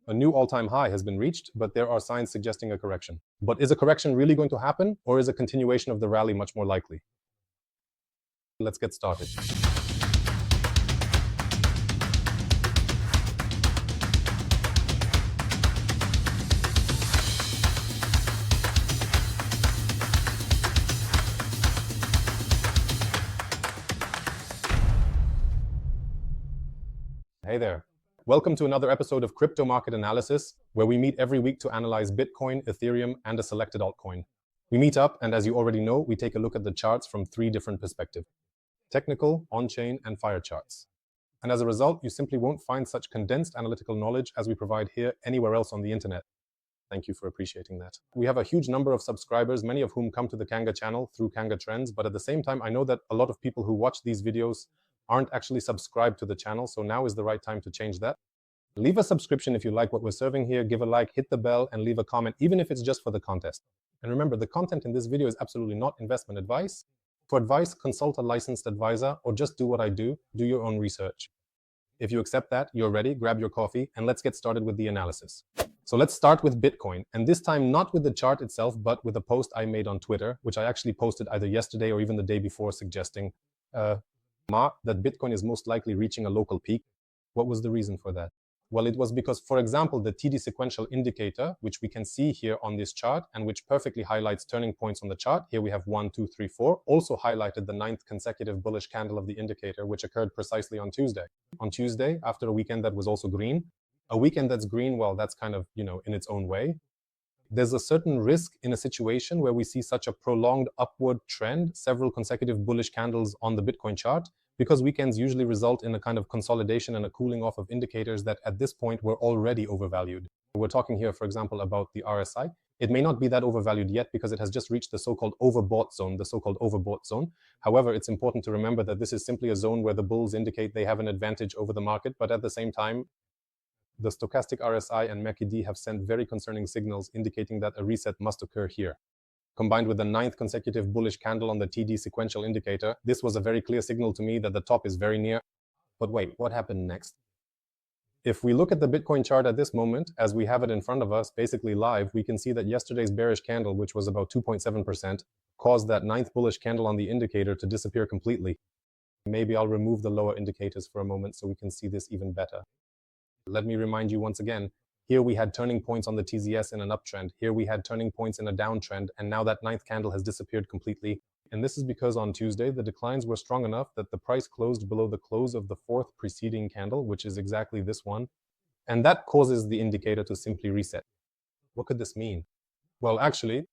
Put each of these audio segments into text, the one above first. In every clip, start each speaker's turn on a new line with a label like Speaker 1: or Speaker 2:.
Speaker 1: A new all-time high has been reached, but there are signs suggesting a correction. But is a correction really going to happen, or is a continuation of the rally much more likely? Let's get started. Hey there. Welcome to another episode of Crypto Market Analysis, where we meet every week to analyze Bitcoin, Ethereum, and a selected altcoin. We meet up, and as you already know, we take a look at the charts from 3 different perspectives: technical, on-chain, and fire charts. And as a result, you simply won't find such condensed analytical knowledge as we provide here anywhere else on the internet. Thank you for appreciating that. We have a huge number of subscribers, many of whom come to the Kanga channel through Kanga Trends, but at the same time, I know that a lot of people who watch these videos aren't actually subscribed to the channel, so now is the right time to change that. Leave a subscription if you like what we're serving here, give a like, hit the bell, and leave a comment, even if it's just for the contest. And remember, the content in this video is absolutely not investment advice. For advice, consult a licensed advisor, or just do what I do your own research. If you accept that, you're ready, grab your coffee, and let's get started with the analysis. So let's start with Bitcoin, and this time not with the chart itself, but with a post I made on Twitter, which I actually posted either yesterday or even the day before, suggesting that Bitcoin is most likely reaching a local peak. What was the reason for that? Well, it was because, for example, the TD sequential indicator, which we can see here on this chart and which perfectly highlights turning points on the chart, here we have 1, 2, 3, 4, also highlighted the 9th consecutive bullish candle of the indicator, which occurred precisely on Tuesday. On Tuesday, after a weekend that was also green. A weekend that's green, well, that's kind of, in its own way. There's a certain risk in a situation where we see such a prolonged upward trend, several consecutive bullish candles on the Bitcoin chart, because weekends usually result in a kind of consolidation and a cooling off of indicators that at this point were already overvalued. We're talking here, for example, about the RSI. It may not be that overvalued yet because it has just reached the so-called overbought zone, However, it's important to remember that this is simply a zone where the bulls indicate they have an advantage over the market, but at the same time, the stochastic RSI and MACD have sent very concerning signals indicating that a reset must occur here. Combined with the 9th consecutive bullish candle on the TD sequential indicator, this was a very clear signal to me that the top is very near. But wait, what happened next? If we look at the Bitcoin chart at this moment, as we have it in front of us, basically live, we can see that yesterday's bearish candle, which was about 2.7%, caused that 9th bullish candle on the indicator to disappear completely. Maybe I'll remove the lower indicators for a moment so we can see this even better. Let me remind you once again, here we had turning points on the TZS in an uptrend, here we had turning points in a downtrend, and now that 9th candle has disappeared completely. And this is because on Tuesday, the declines were strong enough that the price closed below the close of the 4th preceding candle, which is exactly this one. And that causes the indicator to simply reset. What could this mean? Well, actually,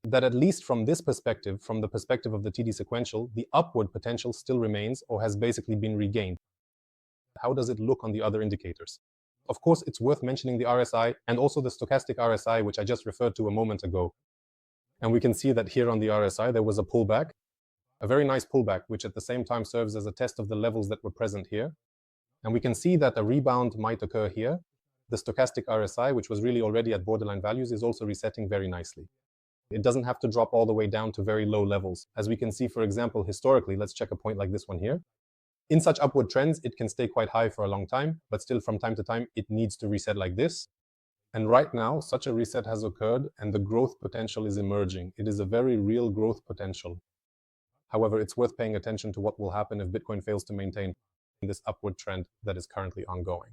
Speaker 1: that at least from this perspective, from the perspective of the TD sequential, the upward potential still remains or has basically been regained. How does it look on the other indicators? Of course, it's worth mentioning the RSI and also the stochastic RSI, which I just referred to a moment ago. And we can see that here on the RSI, there was a pullback, a very nice pullback, which at the same time serves as a test of the levels that were present here. And we can see that a rebound might occur here. The stochastic RSI, which was really already at borderline values, is also resetting very nicely. It doesn't have to drop all the way down to very low levels. As we can see, for example, historically, let's check a point like this one here. In such upward trends, it can stay quite high for a long time, but still from time to time, it needs to reset like this. And right now, such a reset has occurred and the growth potential is emerging. It is a very real growth potential. However, it's worth paying attention to what will happen if Bitcoin fails to maintain this upward trend that is currently ongoing.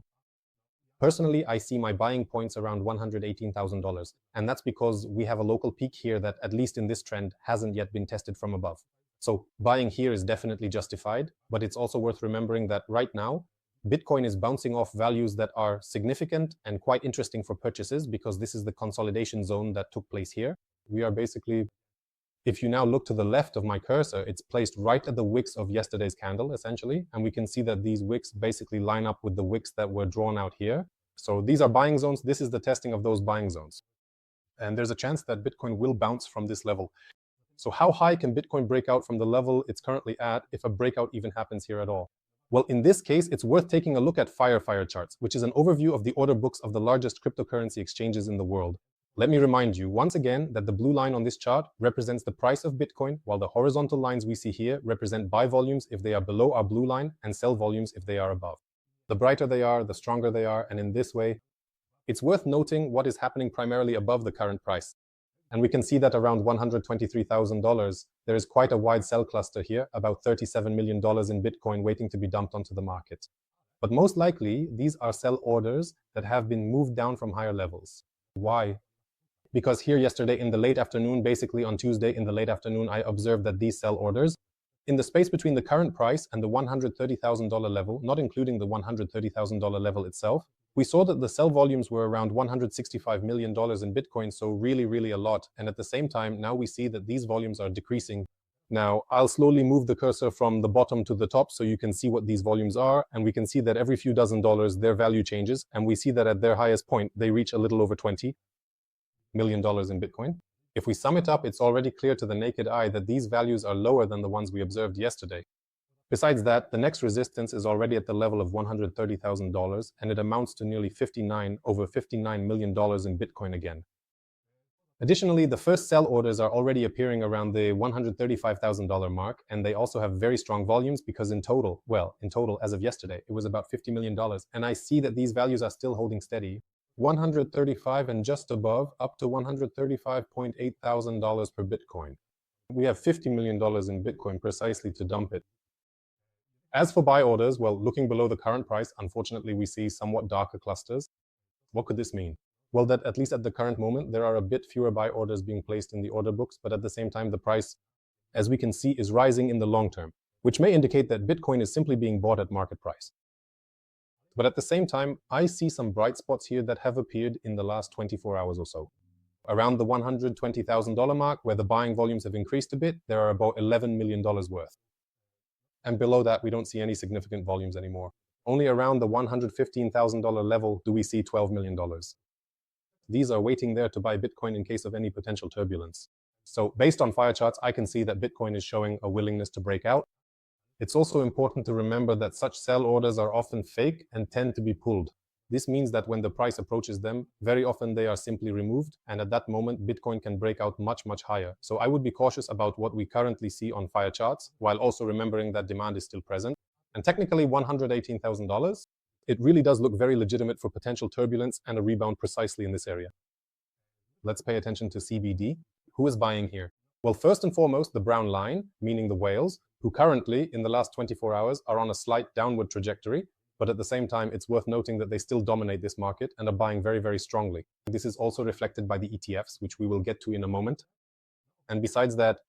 Speaker 1: Personally, I see my buying points around $118,000, and that's because we have a local peak here that, at least in this trend, hasn't yet been tested from above. So buying here is definitely justified, but it's also worth remembering that right now, Bitcoin is bouncing off values that are significant and quite interesting for purchases because this is the consolidation zone that took place here. We are basically, if you now look to the left of my cursor, it's placed right at the wicks of yesterday's candle, essentially, and we can see that these wicks basically line up with the wicks that were drawn out here. So these are buying zones. This is the testing of those buying zones. And there's a chance that Bitcoin will bounce from this level. So how high can Bitcoin break out from the level it's currently at if a breakout even happens here at all? Well, in this case, it's worth taking a look at fire charts, which is an overview of the order books of the largest cryptocurrency exchanges in the world. Let me remind you once again that the blue line on this chart represents the price of Bitcoin, while the horizontal lines we see here represent buy volumes if they are below our blue line and sell volumes if they are above. The brighter they are, the stronger they are, and in this way, It's worth noting what is happening primarily above the current price. And we can see that around $123,000, there is quite a wide sell cluster here, about $37 million in Bitcoin waiting to be dumped onto the market. But most likely, these are sell orders that have been moved down from higher levels. Why? Because here yesterday in the late afternoon, basically on Tuesday in the late afternoon, I observed that these sell orders, in the space between the current price and the $130,000 level, not including the $130,000 level itself, we saw that the sell volumes were around $165 million in Bitcoin, so really a lot. And at the same time, now we see that these volumes are decreasing. Now, I'll slowly move the cursor from the bottom to the top so you can see what these volumes are, and we can see that every few dozen dollars, their value changes, and we see that at their highest point, they reach a little over $20 million in Bitcoin. If we sum it up, it's already clear to the naked eye that these values are lower than the ones we observed yesterday. Besides that, the next resistance is already at the level of $130,000, and it amounts to nearly over $59 million in Bitcoin again. Additionally, the first sell orders are already appearing around the $135,000 mark, and they also have very strong volumes because in total, as of yesterday, it was about $50 million. And I see that these values are still holding steady. 135 and just above, up to $135.8 thousand per Bitcoin. We have $50 million in Bitcoin precisely to dump it. As for buy orders, well, looking below the current price, unfortunately, we see somewhat darker clusters. What could this mean? Well, that at least at the current moment, there are a bit fewer buy orders being placed in the order books, but at the same time, the price, as we can see, is rising in the long term, which may indicate that Bitcoin is simply being bought at market price. But at the same time, I see some bright spots here that have appeared in the last 24 hours or so. Around the $120,000 mark, where the buying volumes have increased a bit, there are about $11 million worth. And below that, we don't see any significant volumes anymore. Only around the $115,000 level do we see $12 million. These are waiting there to buy Bitcoin in case of any potential turbulence. So based on fire charts, I can see that Bitcoin is showing a willingness to break out. It's also important to remember that such sell orders are often fake and tend to be pulled. This means that when the price approaches them, very often they are simply removed, and at that moment, Bitcoin can break out much higher. So I would be cautious about what we currently see on fire charts, while also remembering that demand is still present. And technically, $118,000, it really does look very legitimate for potential turbulence and a rebound precisely in this area. Let's pay attention to CBD. Who is buying here? Well, first and foremost, the brown line, meaning the whales, who currently, in the last 24 hours, are on a slight downward trajectory, but at the same time, it's worth noting that they still dominate this market and are buying very strongly. This is also reflected by the ETFs, which we will get to in a moment. And besides that,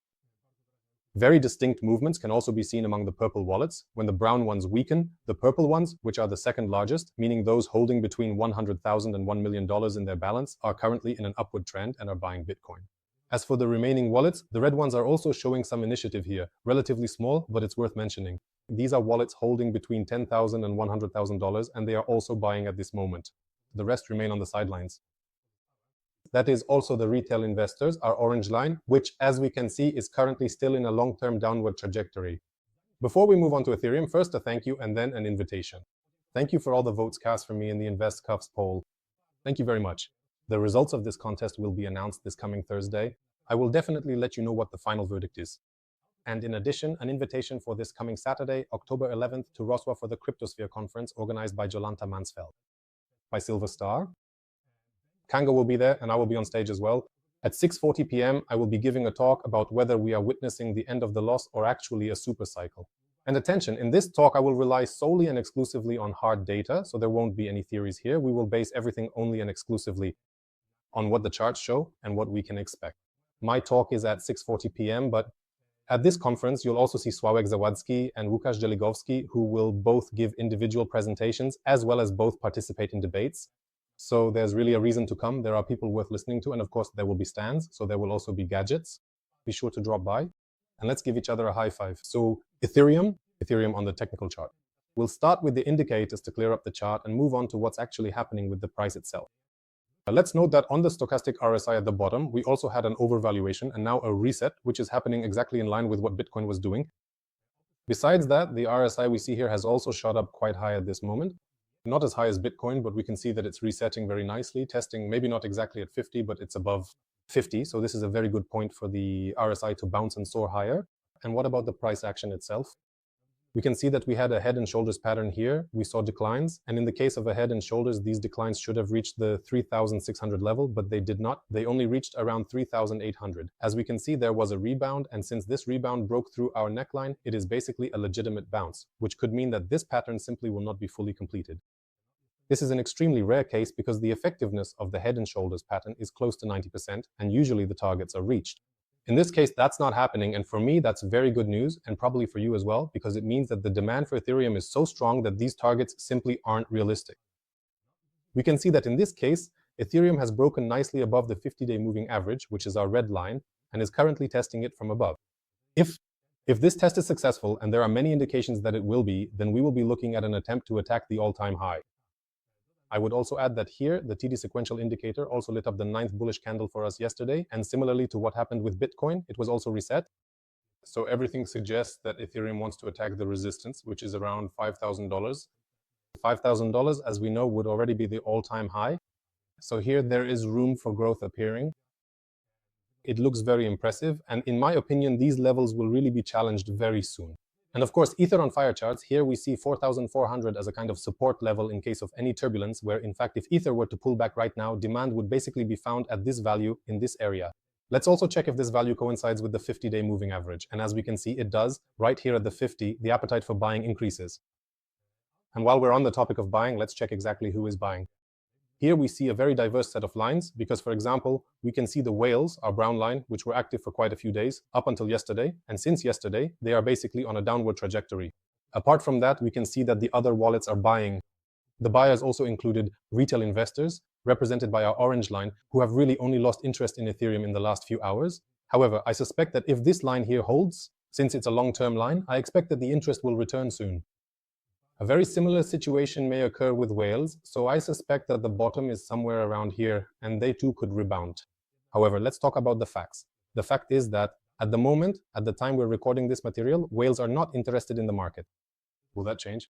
Speaker 1: very distinct movements can also be seen among the purple wallets. When the brown ones weaken, the purple ones, which are the second largest, meaning those holding between $100,000 and $1 million in their balance, are currently in an upward trend and are buying Bitcoin. As for the remaining wallets, the red ones are also showing some initiative here, relatively small, but it's worth mentioning. These are wallets holding between $10,000 and $100,000, and they are also buying at this moment. The rest remain on the sidelines. That is also the retail investors, our orange line, which, as we can see, is currently still in a long-term downward trajectory. Before we move on to Ethereum, first a thank you and then an invitation. Thank you for all the votes cast for me in the Invest Cuffs poll. Thank you very much. The results of this contest will be announced this coming Thursday. I will definitely let you know what the final verdict is. And in addition, an invitation for this coming Saturday, October 11th, to Roswa for the Cryptosphere conference organized by Jolanta Mansfeld. By Silver Star. Kanga will be there, and I will be on stage as well. At 6:40 p.m., I will be giving a talk about whether we are witnessing the end of the loss or actually a super cycle. And attention, in this talk, I will rely solely and exclusively on hard data, so there won't be any theories here. We will base everything only and exclusively on what the charts show and what we can expect. My talk is at 6:40 p.m., but at this conference, you'll also see Sławek Zawadzki and Lukasz Jeligowski, who will both give individual presentations as well as both participate in debates. So there's really a reason to come. There are people worth listening to, and of course, there will be stands, so there will also be gadgets. Be sure to drop by, and let's give each other a high five. So Ethereum on the technical chart. We'll start with the indicators to clear up the chart and move on to what's actually happening with the price itself. Let's note that on the stochastic RSI at the bottom, we also had an overvaluation and now a reset, which is happening exactly in line with what Bitcoin was doing. Besides that, the RSI we see here has also shot up quite high at this moment. Not as high as Bitcoin, but we can see that it's resetting very nicely, testing maybe not exactly at 50, but it's above 50. So this is a very good point for the RSI to bounce and soar higher. And what about the price action itself? We can see that we had a head and shoulders pattern here. We saw declines, and in the case of a head and shoulders, these declines should have reached the 3,600 level, but they did not. They only reached around 3,800. As we can see, there was a rebound, and since this rebound broke through our neckline, it is basically a legitimate bounce, which could mean that this pattern simply will not be fully completed. This is an extremely rare case because the effectiveness of the head and shoulders pattern is close to 90%, and usually the targets are reached. In this case, that's not happening, and for me, that's very good news, and probably for you as well, because it means that the demand for Ethereum is so strong that these targets simply aren't realistic. We can see that in this case, Ethereum has broken nicely above the 50-day moving average, which is our red line, and is currently testing it from above. If this test is successful, and there are many indications that it will be, then we will be looking at an attempt to attack the all-time high. I would also add that here, the TD sequential indicator also lit up the 9th bullish candle for us yesterday, and similarly to what happened with Bitcoin, it was also reset. So everything suggests that Ethereum wants to attack the resistance, which is around $5,000. $5,000, as we know, would already be the all-time high. So here there is room for growth appearing. It looks very impressive, and in my opinion, these levels will really be challenged very soon. And of course, Ether on fire charts, here we see 4,400 as a kind of support level in case of any turbulence, where in fact, if Ether were to pull back right now, demand would basically be found at this value in this area. Let's also check if this value coincides with the 50-day moving average. And as we can see, it does. Right here at the 50, the appetite for buying increases. And while we're on the topic of buying, let's check exactly who is buying. Here we see a very diverse set of lines because, for example, we can see the whales, our brown line, which were active for quite a few days, up until yesterday, and since yesterday, they are basically on a downward trajectory. Apart from that, we can see that the other wallets are buying. The buyers also included retail investors, represented by our orange line, who have really only lost interest in Ethereum in the last few hours. However, I suspect that if this line here holds, since it's a long-term line, I expect that the interest will return soon. A very similar situation may occur with whales, so I suspect that the bottom is somewhere around here, and they too could rebound. However, let's talk about the facts. The fact is that, at the moment, at the time we're recording this material, whales are not interested in the market. Will that change?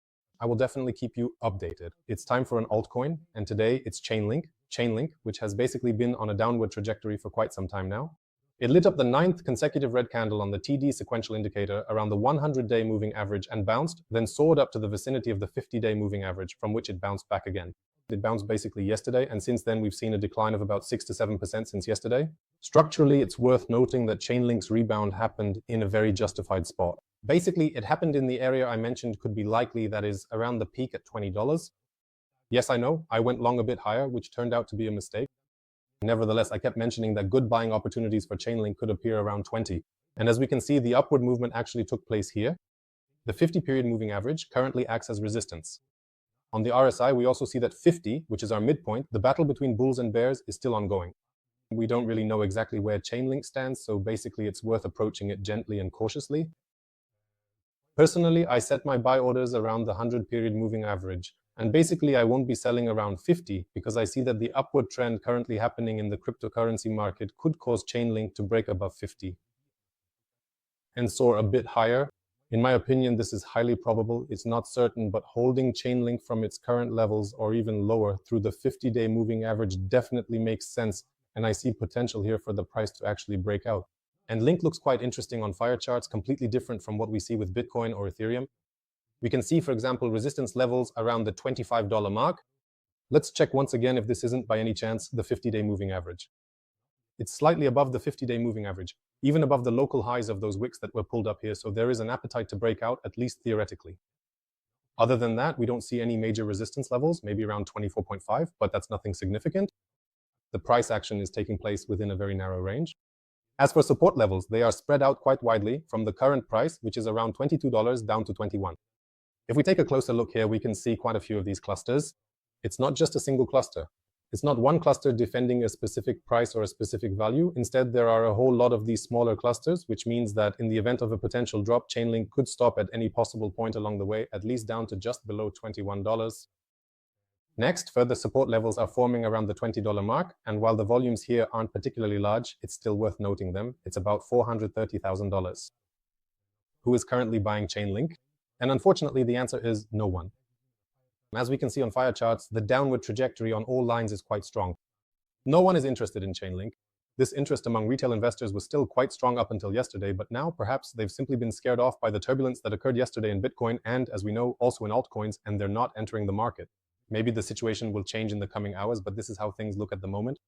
Speaker 1: I will definitely keep you updated. It's time for an altcoin, and today it's Chainlink. Chainlink, which has basically been on a downward trajectory for quite some time now. It lit up the 9th consecutive red candle on the TD sequential indicator around the 100-day moving average and bounced, then soared up to the vicinity of the 50-day moving average, from which it bounced back again. It bounced basically yesterday, and since then we've seen a decline of about 6 to 7% since yesterday. Structurally, it's worth noting that Chainlink's rebound happened in a very justified spot. Basically, it happened in the area I mentioned could be likely, that is, around the peak at $20. Yes, I know, I went long a bit higher, which turned out to be a mistake. Nevertheless, I kept mentioning that good buying opportunities for Chainlink could appear around 20. And as we can see, the upward movement actually took place here. The 50-period moving average currently acts as resistance. On the RSI, we also see that 50, which is our midpoint, the battle between bulls and bears is still ongoing. We don't really know exactly where Chainlink stands, so basically it's worth approaching it gently and cautiously. Personally, I set my buy orders around the 100-period moving average. And basically, I won't be selling around 50 because I see that the upward trend currently happening in the cryptocurrency market could cause Chainlink to break above 50 and soar a bit higher. In my opinion, this is highly probable. It's not certain, but holding Chainlink from its current levels or even lower through the 50-day moving average definitely makes sense, and I see potential here for the price to actually break out. And Link looks quite interesting on fire charts, completely different from what we see with Bitcoin or Ethereum. We can see, for example, resistance levels around the $25 mark. Let's check once again if this isn't, by any chance, the 50-day moving average. It's slightly above the 50-day moving average, even above the local highs of those wicks that were pulled up here, so there is an appetite to break out, at least theoretically. Other than that, we don't see any major resistance levels, maybe around 24.5, but that's nothing significant. The price action is taking place within a very narrow range. As for support levels, they are spread out quite widely from the current price, which is around $22 down to $21. If we take a closer look here, we can see quite a few of these clusters. It's not just a single cluster. It's not one cluster defending a specific price or a specific value. Instead, there are a whole lot of these smaller clusters, which means that in the event of a potential drop, Chainlink could stop at any possible point along the way, at least down to just below $21. Next, further support levels are forming around the $20 mark, and while the volumes here aren't particularly large, it's still worth noting them. It's about $430,000. Who is currently buying Chainlink? And unfortunately, the answer is no one. As we can see on fire charts, the downward trajectory on all lines is quite strong. No one is interested in Chainlink. This interest among retail investors was still quite strong up until yesterday, but now perhaps they've simply been scared off by the turbulence that occurred yesterday in Bitcoin and, as we know, also in altcoins, and they're not entering the market. Maybe the situation will change in the coming hours, but this is how things look at the moment,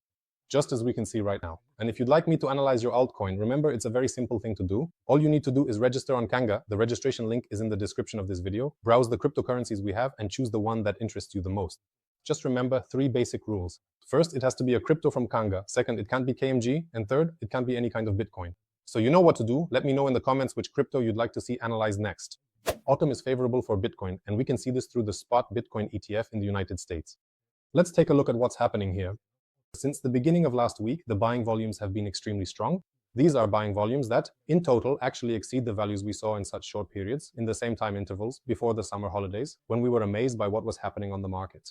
Speaker 1: just as we can see right now. And if you'd like me to analyze your altcoin, remember it's a very simple thing to do. All you need to do is register on Kanga. The registration link is in the description of this video. Browse the cryptocurrencies we have and choose the one that interests you the most. Just remember 3 basic rules. First, it has to be a crypto from Kanga. Second, it can't be KMG. And third, it can't be any kind of Bitcoin. So you know what to do. Let me know in the comments which crypto you'd like to see analyzed next. Autumn is favorable for Bitcoin, and we can see this through the spot Bitcoin ETF in the United States. Let's take a look at what's happening here. Since the beginning of last week, the buying volumes have been extremely strong. These are buying volumes that, in total, actually exceed the values we saw in such short periods, in the same time intervals, before the summer holidays, when we were amazed by what was happening on the market.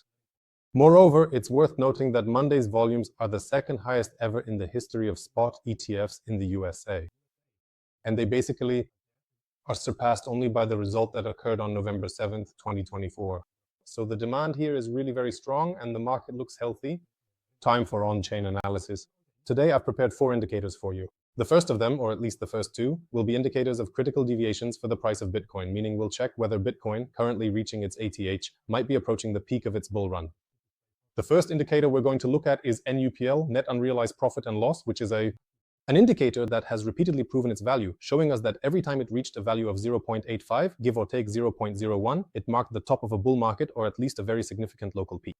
Speaker 1: Moreover, it's worth noting that Monday's volumes are the second highest ever in the history of spot ETFs in the USA. And they basically are surpassed only by the result that occurred on November 7th, 2024. So the demand here is really very strong and the market looks healthy. Time for on-chain analysis. Today I've prepared 4 indicators for you. The first of them, or at least the first 2, will be indicators of critical deviations for the price of Bitcoin, meaning we'll check whether Bitcoin, currently reaching its ATH, might be approaching the peak of its bull run. The first indicator we're going to look at is NUPL, net unrealized profit and loss, which is an indicator that has repeatedly proven its value, showing us that every time it reached a value of 0.85, give or take 0.01, it marked the top of a bull market or at least a very significant local peak.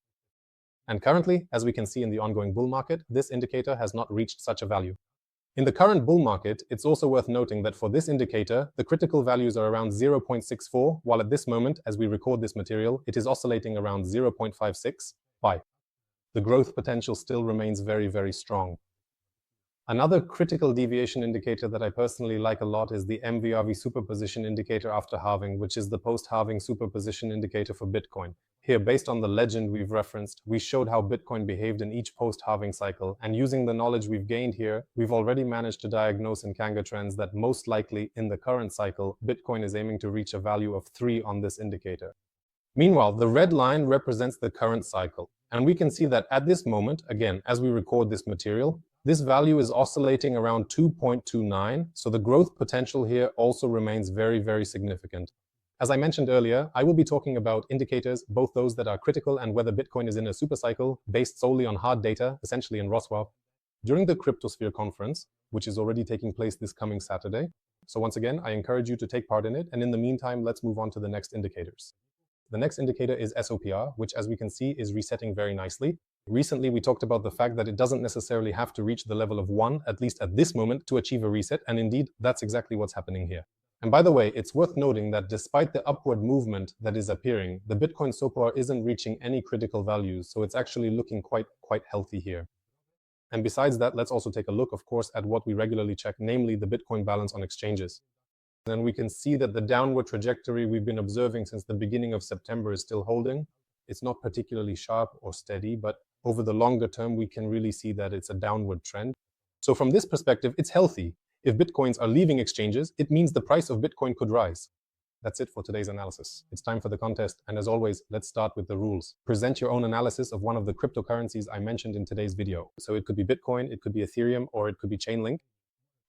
Speaker 1: And currently, as we can see in the ongoing bull market, this indicator has not reached such a value. In the current bull market, it's also worth noting that for this indicator, the critical values are around 0.64, while at this moment, as we record this material, it is oscillating around 0.56. The growth potential still remains very, very strong. Another critical deviation indicator that I personally like a lot is the MVRV superposition indicator after halving, which is the post-halving superposition indicator for Bitcoin. Here, based on the legend we've referenced, we showed how Bitcoin behaved in each post-halving cycle, and using the knowledge we've gained here, we've already managed to diagnose in Kanga trends that most likely, in the current cycle, Bitcoin is aiming to reach a value of 3 on this indicator. Meanwhile, the red line represents the current cycle, and we can see that at this moment, again, as we record this material, this value is oscillating around 2.29, so the growth potential here also remains very, very significant. As I mentioned earlier, I will be talking about indicators, both those that are critical and whether Bitcoin is in a supercycle, based solely on hard data, essentially in Roswell, during the Cryptosphere conference, which is already taking place this coming Saturday. So once again, I encourage you to take part in it, and in the meantime, let's move on to the next indicators. The next indicator is SOPR, which, as we can see, is resetting very nicely. Recently, we talked about the fact that it doesn't necessarily have to reach the level of 1, at least at this moment, to achieve a reset, and indeed, that's exactly what's happening here. And by the way, it's worth noting that despite the upward movement that is appearing, the Bitcoin SOPR isn't reaching any critical values, so it's actually looking quite healthy here. And besides that, let's also take a look, of course, at what we regularly check, namely the Bitcoin balance on exchanges. And we can see that the downward trajectory we've been observing since the beginning of September is still holding. It's not particularly sharp or steady, but over the longer term, we can really see that it's a downward trend. So from this perspective, it's healthy. If Bitcoins are leaving exchanges, it means the price of Bitcoin could rise. That's it for today's analysis. It's time for the contest, and as always, let's start with the rules. Present your own analysis of one of the cryptocurrencies I mentioned in today's video. So it could be Bitcoin, it could be Ethereum, or it could be Chainlink.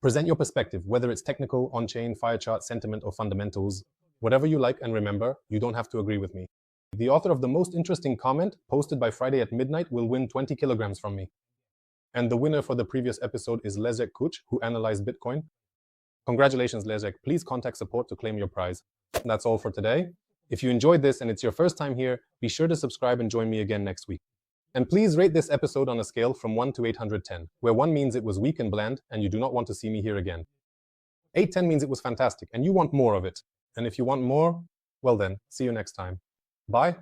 Speaker 1: Present your perspective, whether it's technical, on-chain, fire chart, sentiment, or fundamentals. Whatever you like, and remember, you don't have to agree with me. The author of the most interesting comment, posted by Friday at midnight, will win 20 kilograms from me. And the winner for the previous episode is Leszek Kuch, who analyzed Bitcoin. Congratulations, Leszek. Please contact support to claim your prize. That's all for today. If you enjoyed this and it's your first time here, be sure to subscribe and join me again next week. And please rate this episode on a scale from 1 to 810, where 1 means it was weak and bland and you do not want to see me here again. 810 means it was fantastic and you want more of it. And if you want more, well then, see you next time. Bye.